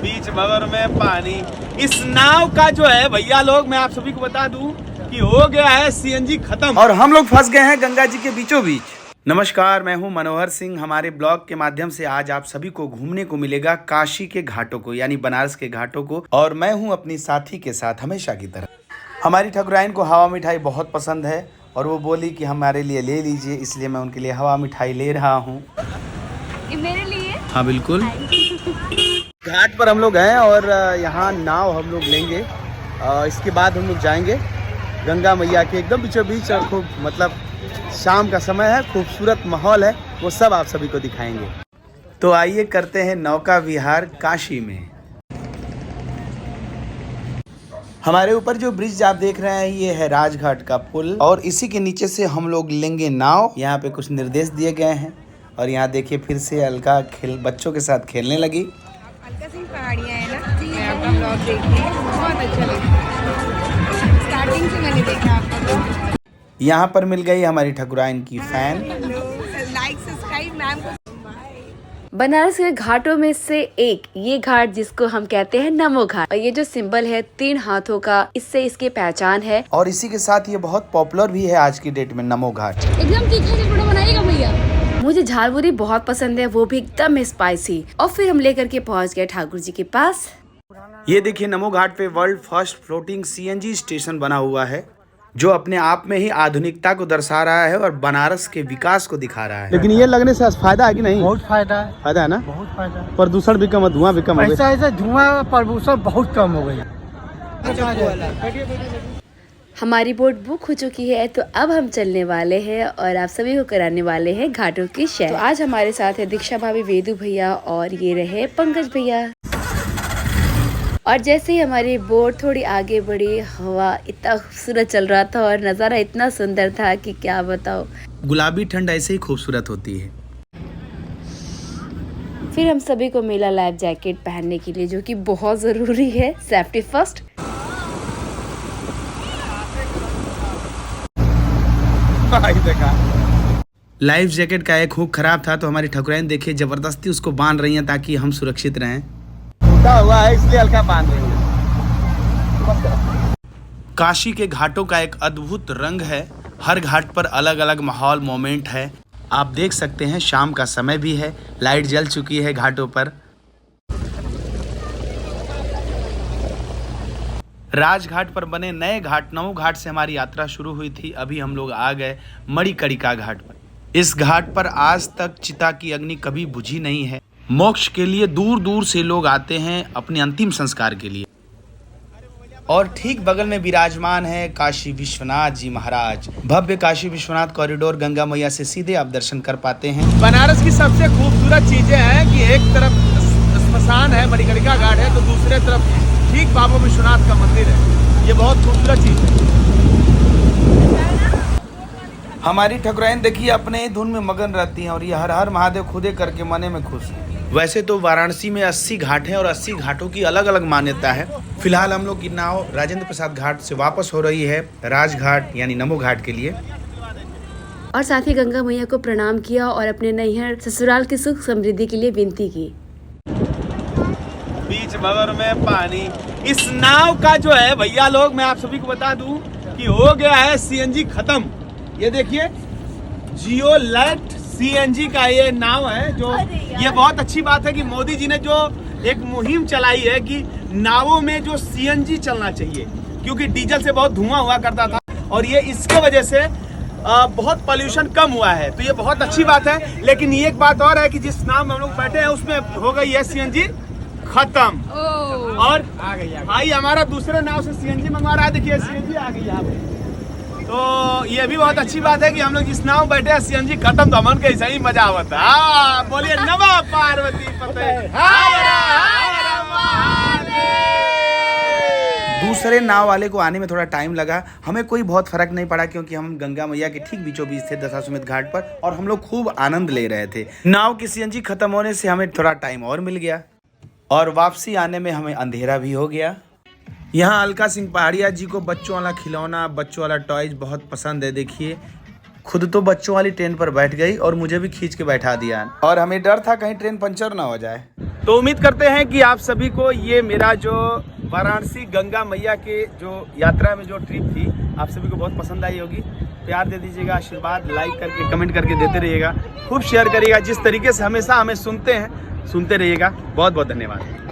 बीच भंवर में पानी। इस नाव का जो है भैया लोग, मैं आप सभी को बता दूं कि हो गया है सीएनजी खत्म और हम लोग फंस गए हैं गंगा जी के बीचों बीच। नमस्कार, मैं हूं मनोहर सिंह। हमारे ब्लॉग के माध्यम से आज आप सभी को घूमने को मिलेगा काशी के घाटों को, यानी बनारस के घाटों को। और मैं हूं अपनी साथी के साथ हमेशा की तरह। हमारी ठकुराइन को हवा मिठाई बहुत पसंद है और वो बोली कि हमारे लिए ले लीजिए, इसलिए मैं उनके लिए हवा मिठाई ले रहा हूँ। मेरे लिए? हाँ बिल्कुल। घाट पर हम लोग हैं और यहाँ नाव हम लोग लेंगे। इसके बाद हम लोग जाएंगे गंगा मैया के एकदम बीचों बीच। और खूब मतलब शाम का समय है, खूबसूरत माहौल है, वो सब आप सभी को दिखाएंगे। तो आइए करते हैं नौका विहार काशी में। हमारे ऊपर जो ब्रिज आप देख रहे हैं ये है राजघाट का पुल और इसी के नीचे से हम लोग लेंगे नाव। यहाँ पे कुछ निर्देश दिए गए हैं और यहाँ देखिए फिर से अलका बच्चों के साथ खेलने लगी। अलका सिंह पहाड़ियाँ है ना, मैं आपका ब्लॉग देखती हूँ, बहुत अच्छा लगता है। स्टार्टिंग से मैंने देखा आपका ब्लॉग। यहाँ पर मिल गई हमारी ठकुराइन की फैन। लाइक सब्सक्राइब मैम को। बनारस के घाटों में से एक ये घाट जिसको हम कहते हैं नमो घाट, और ये जो सिंबल है 3 हाथों का, इससे इसकी पहचान है। और इसी के साथ ये बहुत पॉपुलर भी है आज की डेट में नमो घाट। एकदम तीखा चटपटा बनाइएगा भैया। मुझे झालमुरी बहुत पसंद है, वो भी एकदम स्पाइसी। और फिर हम लेकर के पहुंच गए ठाकुर जी के पास। ये देखिए नमो घाट पे world first floating CNG station बना हुआ है, जो अपने आप में ही आधुनिकता को दर्शा रहा है और बनारस के विकास को दिखा रहा है। लेकिन ये लगने से फायदा है कि नहीं? बहुत फायदा है। फायदा है ना? बहुत फायदा है। प्रदूषण भी कम है, धुआं भी कम है। ऐसा धुआं प्रदूषण बहुत कम हो गया। हमारी बोट बुक हो चुकी है, तो अब हम चलने वाले हैं और आप सभी को कराने वाले हैं घाटों की सैर। तो आज हमारे साथ है दीक्षा भाभी, वेदू भैया और ये रहे पंकज भैया। और जैसे ही हमारी बोट थोड़ी आगे बढ़ी, हवा इतना खूबसूरत चल रहा था और नज़ारा इतना सुंदर था कि क्या बताओ। गुलाबी ठंड ऐसे ही खूबसूरत होती है। फिर हम सभी को मिला लाइफ जैकेट पहनने के लिए, जो कि बहुत जरूरी है, सेफ्टी फर्स्ट। लाइफ जैकेट का एक हुक खराब था, तो हमारी ठकुराइन देखिए जबरदस्ती उसको बांध रही हैं ताकि हम सुरक्षित रहें। टूटा हुआ है इसलिए हल्का बांध रही है। काशी के घाटों का एक अद्भुत रंग है। हर घाट पर अलग अलग माहौल मोमेंट है। आप देख सकते हैं शाम का समय भी है, लाइट जल चुकी है घाटों पर। राजघाट पर बने नए घाट नमो घाट से हमारी यात्रा शुरू हुई थी। अभी हम लोग आ गए मणिकर्णिका घाट पर। इस घाट पर आज तक चिता की अग्नि कभी बुझी नहीं है। मोक्ष के लिए दूर दूर से लोग आते हैं अपने अंतिम संस्कार के लिए। और ठीक बगल में विराजमान है काशी विश्वनाथ जी महाराज। भव्य काशी विश्वनाथ कॉरिडोर गंगा मैया से सीधे आप दर्शन कर पाते हैं। बनारस की सबसे खूबसूरत चीजें हैं कि एक तरफ स्मशान है, मणिकर्णिका घाट है, तो दूसरे तरफ ठीक बाबा विश्वनाथ का मंदिर है। ये बहुत खूबसूरत चीज है। हमारी ठकुराइन देखिए अपने ही धुन में मगन रहती हैं और ये हर हर महादेव खुदे करके मने में खुश है। वैसे तो वाराणसी में 80 घाट हैं और 80 घाटों की अलग अलग मान्यता है। फिलहाल हम लोग की नाव राजेंद्र प्रसाद घाट से वापस हो रही है राजघाट यानी नमो घाट के लिए। और साथ ही गंगा मैया को प्रणाम किया और अपने नैहर ससुराल की सुख समृद्धि के लिए विनती की। बीच भंवर में पानी। इस नाव का जो है भैया लोग, मैं आप सभी को बता दूं कि हो गया है सीएनजी खत्म। ये देखिए जियो लाइट सीएनजी का ये नाव है। जो ये बहुत अच्छी बात है कि मोदी जी ने जो एक मुहिम चलाई है कि नावों में जो सीएनजी चलना चाहिए, क्योंकि डीजल से बहुत धुआं हुआ करता था और ये इसके वजह से बहुत पोल्यूशन कम हुआ है। तो ये बहुत अच्छी बात है। लेकिन ये एक बात और है कि जिस नाव में हम लोग बैठे हैं उसमें हो गई है सीएनजी खत्म। और भाई हमारा दूसरे नाव से सीएनजी मंगवा रहा है। देखिए सीएनजी आ गई यहाँ पे। तो ये भी बहुत अच्छी बात है कि हम लोग जिस नाव बैठे हैं सीएनजी खत्म, तो हमन के ऐसा ही मजा आवता है। बोलिए नमः पार्वती पते। दूसरे नाव वाले को आने में थोड़ा टाइम लगा। हमें कोई बहुत फर्क नहीं पड़ा क्योंकि हम गंगा मैया के ठीक बीचों बीच थे दशाश्वमेध घाट पर और हम लोग खूब आनंद ले रहे थे। नाव की सीएनजी खत्म होने से हमें थोड़ा टाइम और मिल गया और वापसी आने में हमें अंधेरा भी हो गया। यहाँ अलका सिंह पहाड़िया जी को बच्चों वाला खिलौना, बच्चों वाला टॉयज बहुत पसंद है। देखिए खुद तो बच्चों वाली ट्रेन पर बैठ गई और मुझे भी खींच के बैठा दिया और हमें डर था कहीं ट्रेन पंचर ना हो जाए। तो उम्मीद करते हैं कि आप सभी को ये मेरा जो वाराणसी गंगा मैया के जो यात्रा में जो ट्रिप थी आप सभी को बहुत पसंद आई होगी। प्यार दे दीजिएगा, आशीर्वाद लाइक करके कमेंट करके देते रहिएगा, खूब शेयर करिएगा। जिस तरीके से हमेशा हमें सुनते रहिएगा। बहुत बहुत धन्यवाद।